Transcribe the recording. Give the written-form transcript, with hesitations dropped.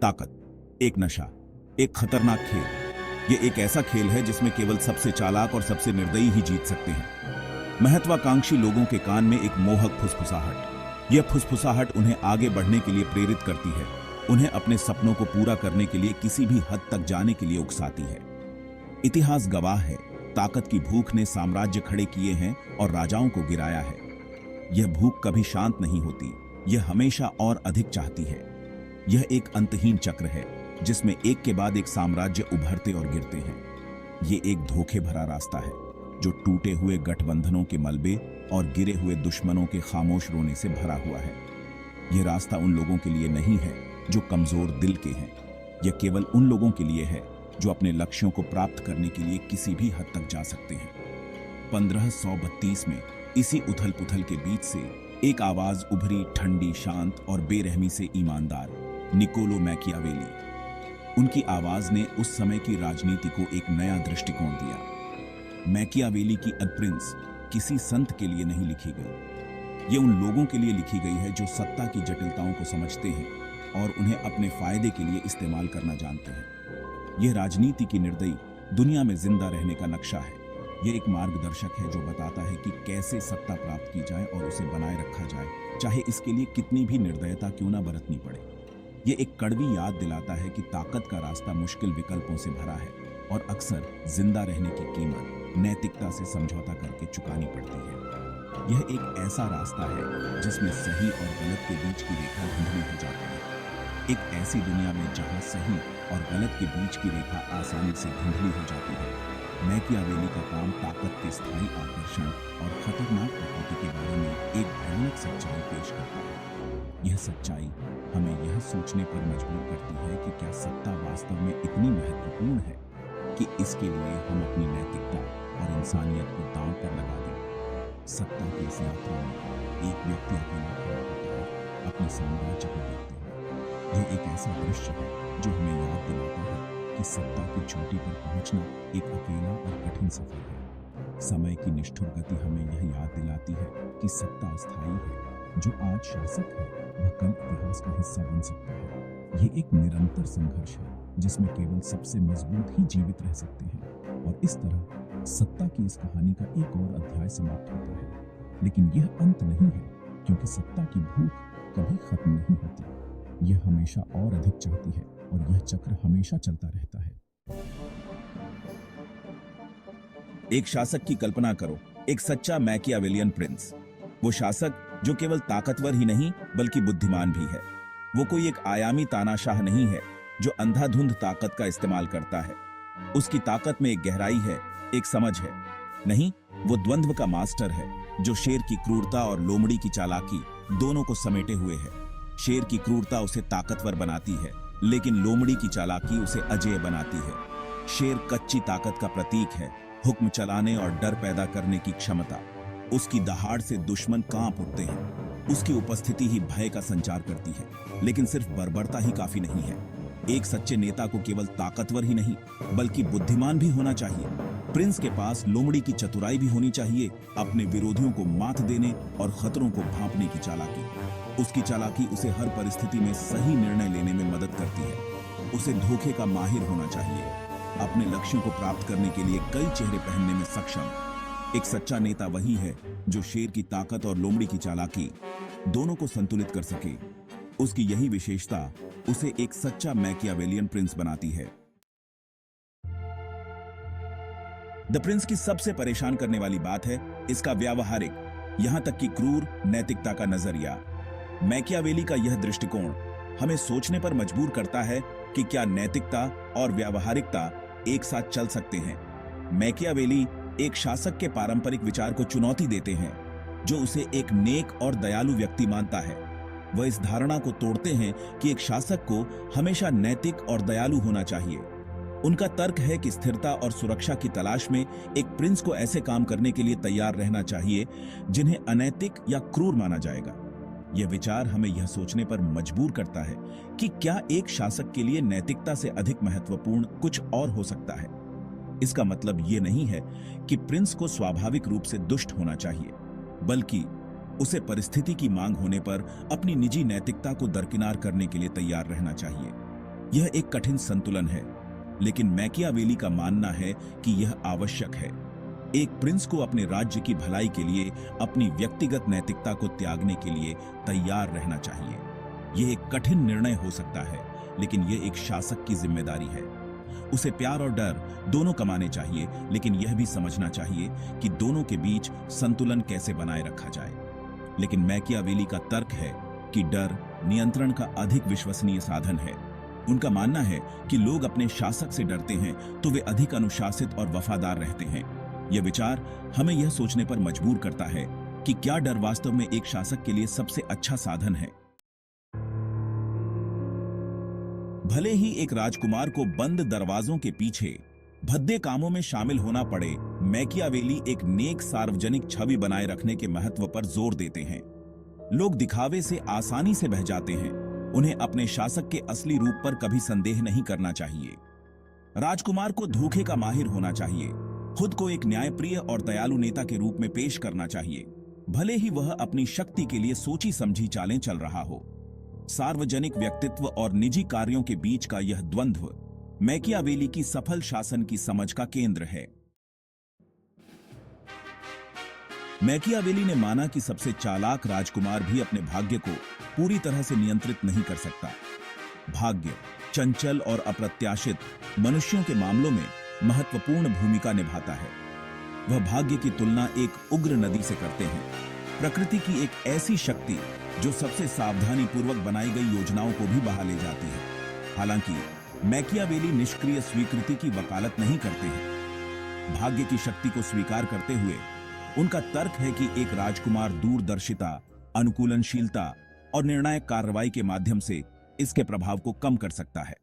ताकत एक नशा, एक खतरनाक खेल। ये एक ऐसा खेल है जिसमें केवल सबसे चालाक और सबसे निर्दयी ही जीत सकते हैं। महत्वाकांक्षी लोगों के कान में एक मोहक फुसफुसाहट। यह फुसफुसाहट उन्हें आगे बढ़ने के लिए प्रेरित करती है, उन्हें अपने सपनों को पूरा करने के लिए किसी भी हद तक जाने के लिए उकसाती है। इतिहास गवाह है, ताकत की भूख ने साम्राज्य खड़े किए हैं और राजाओं को गिराया है। यह भूख कभी शांत नहीं होती, यह हमेशा और अधिक चाहती है। यह एक अंतहीन चक्र है जिसमें एक के बाद एक साम्राज्य उभरते और गिरते हैं। यह एक धोखे भरा रास्ता है जो टूटे हुए गठबंधनों के मलबे और गिरे हुए दुश्मनों के खामोश रोने से भरा हुआ है। यह रास्ता उन लोगों के लिए नहीं है जो कमजोर दिल के हैं। यह केवल उन लोगों के लिए है जो अपने लक्ष्यों को प्राप्त करने के लिए किसी भी हद तक जा सकते हैं। 1532 में इसी उथल पुथल के बीच से एक आवाज उभरी, ठंडी, शांत और बेरहमी से ईमानदार, निकोलो मैकियावेली। उनकी आवाज ने उस समय की राजनीति को एक नया दृष्टिकोण दिया। मैकियावेली की द प्रिंस किसी संत के लिए नहीं लिखी गई, ये उन लोगों के लिए लिखी गई है जो सत्ता की जटिलताओं को समझते हैं और उन्हें अपने फायदे के लिए इस्तेमाल करना जानते हैं। यह राजनीति की निर्दयी दुनिया में जिंदा रहने का नक्शा है। यह एक मार्गदर्शक है जो बताता है कि कैसे सत्ता प्राप्त की जाए और उसे बनाए रखा जाए, चाहे इसके लिए कितनी भी निर्दयता क्यों ना बरतनी पड़े। यह एक कड़वी याद दिलाता है कि ताकत का रास्ता मुश्किल विकल्पों से भरा है और अक्सर जिंदा रहने की कीमत नैतिकता से समझौता करके चुकानी पड़ती है। यह एक ऐसा रास्ता है जिसमें सही और गलत के बीच की रेखा धुंधली हो जाती है। एक ऐसी दुनिया में जहां सही और गलत के बीच की रेखा आसानी से धुंधली हो जाती है। मैकियावेली का काम ताकत के स्थायी आकर्षण और खतरनाक प्रकृति के बारे में एक भयानक सच्चाई पेश करता है। यह सच्चाई हमें यह सोचने पर मजबूर करती है कि क्या सत्ता वास्तव में इतनी महत्वपूर्ण है कि इसके लिए हम अपनी नैतिकता और इंसानियत को दांव पर लगा दें। सत्ता की इस यात्रा में एक व्यक्ति अकेला खड़ा होता है, अपने साम्राज्य को देखते हुए। यह एक ऐसा दृश्य है जो हमें याद दिलाता है कि सत्ता की चोटी पर पहुंचना एक अकेला और कठिन सफर है। समय की निष्ठुर गति हमें यह याद दिलाती है कि सत्ता अस्थायी है। जो आज शासक है वह कल इतिहास का हिस्सा बन सकता है। यह एक निरंतर संघर्ष है जिसमें केवल सबसे मजबूत ही जीवित रह सकते हैं। और इस तरह सत्ता की इस कहानी का एक और अध्याय समाप्त होता है। लेकिन यह अंत नहीं है, क्योंकि सत्ता की भूख कभी खत्म नहीं होती। यह हमेशा और अधिक चाहती है और यह चक्र हमेशा चलता रहता है। एक शासक की कल्पना करो, एक सच्चा मैकियावेलियन प्रिंस। वो शासक जो केवल ताकतवर ही नहीं बल्कि बुद्धिमान भी है। वो कोई एक आयामी तानाशाह नहीं है जो अंधाधुंध ताकत का इस्तेमाल करता है। उसकी ताकत में एक गहराई है, एक समझ है। नहीं, वो द्वंद्व का मास्टर है जो शेर की क्रूरता और लोमड़ी की चालाकी दोनों को समेटे हुए है। शेर की क्रूरता उसे ताकतवर बनाती है, लेकिन लोमड़ी की चालाकी उसे अजेय बनाती है। शेर कच्ची ताकत का प्रतीक है, हुक्म चलाने और डर पैदा करने की क्षमता। उसकी दहाड़ से दुश्मन कांप उठते हैं। उसकी उपस्थिति ही भय का संचार करती है। लेकिन सिर्फ बर्बरता ही काफी नहीं है। एक सच्चे नेता को केवल ताकतवर ही नहीं बल्कि बुद्धिमान भी होना चाहिए। प्रिंस के पास लोमड़ी की चतुराई भी होनी चाहिए, अपने विरोधियों को मात देने और खतरों को भांपने की चालाकी। उसकी चालाकी उसे हर परिस्थिति में सही निर्णय लेने में मदद करती है। उसे धोखे का माहिर होना चाहिए, अपने लक्ष्यों को प्राप्त करने के लिए कई चेहरे पहनने में सक्षम। एक सच्चा नेता वही है जो शेर की ताकत और लोमड़ी की चालाकी दोनों को संतुलित कर सके। उसकी यही विशेषता उसे एक सच्चा मैकियावेलियन प्रिंस बनाती है। द प्रिंस की सबसे परेशान करने वाली बात है इसका व्यावहारिक, यहां तक कि क्रूर नैतिकता का नजरिया। मैकियावेली का यह दृष्टिकोण हमें सोचने पर मजबूर करता है कि क्या नैतिकता और व्यावहारिकता एक साथ चल सकते हैं। मैकियावेली एक शासक के पारंपरिक विचार को चुनौती देते हैं जो उसे एक नेक और दयालु व्यक्ति मानता है। वह इस धारणा को तोड़ते हैं कि एक शासक को हमेशा नैतिक और दयालु होना चाहिए। उनका तर्क है कि स्थिरता और सुरक्षा की तलाश में एक प्रिंस को ऐसे काम करने के लिए तैयार रहना चाहिए जिन्हें अनैतिक या क्रूर माना जाएगा। यह विचार हमें यह सोचने पर मजबूर करता है कि क्या एक शासक के लिए नैतिकता से अधिक महत्वपूर्ण कुछ और हो सकता है। इसका मतलब यह नहीं है कि प्रिंस को स्वाभाविक रूप से दुष्ट होना चाहिए, बल्कि उसे परिस्थिति की मांग होने पर अपनी निजी नैतिकता को दरकिनार करने के लिए तैयार रहना चाहिए। यह एक कठिन संतुलन है, लेकिन मैकियावेली का मानना है कि यह आवश्यक है। एक प्रिंस को अपने राज्य की भलाई के लिए अपनी व्यक्तिगत नैतिकता को त्यागने के लिए तैयार रहना चाहिए। यह एक कठिन निर्णय हो सकता है, लेकिन यह एक शासक की जिम्मेदारी है। उसे प्यार और डर दोनों कमाने चाहिए, लेकिन यह भी समझना चाहिए कि दोनों के बीच संतुलन कैसे बनाए रखा जाए। लेकिन मैकियावेली का तर्क है कि डर नियंत्रण का अधिक विश्वसनीय साधन है। उनका मानना है कि लोग अपने शासक से डरते हैं तो वे अधिक अनुशासित और वफादार रहते हैं। यह विचार हमें यह सोचने पर मजबूर करता है कि क्या डर वास्तव में एक शासक के लिए सबसे अच्छा साधन है। भले ही एक राजकुमार को बंद दरवाजों के पीछे भद्दे कामों में शामिल होना पड़े, मैकियावेली एक नेक सार्वजनिक छवि बनाए रखने के महत्व पर जोर देते हैं। लोग दिखावे से आसानी से बह जाते हैं। उन्हें अपने शासक के असली रूप पर कभी संदेह नहीं करना चाहिए। राजकुमार को धोखे का माहिर होना चाहिए, खुद को एक न्यायप्रिय और दयालु नेता के रूप में पेश करना चाहिए, भले ही वह अपनी शक्ति के लिए सोची समझी चालें चल रहा हो। सार्वजनिक व्यक्तित्व और निजी कार्यों के बीच का यह द्वंद्व मैकियावेली की सफल शासन की समझ का केंद्र है। मैकियावेली ने माना कि सबसे चालाक राजकुमार भी अपने भाग्य को पूरी तरह से नियंत्रित नहीं कर सकता। भाग्य चंचल और अप्रत्याशित मनुष्यों के मामलों में महत्वपूर्ण भूमिका निभाता है। वह भाग्य की तुलना एक उग्र नदी से करते हैं, प्रकृति की एक ऐसी शक्ति जो सबसे सावधानी पूर्वक बनाई गई योजनाओं को भी बहा ले जाती है। हालांकि मैकियावेली निष्क्रिय स्वीकृति की वकालत नहीं करते हैं। भाग्य की शक्ति को स्वीकार करते हुए उनका तर्क है कि एक राजकुमार दूरदर्शिता, अनुकूलनशीलता और निर्णायक कार्रवाई के माध्यम से इसके प्रभाव को कम कर सकता है।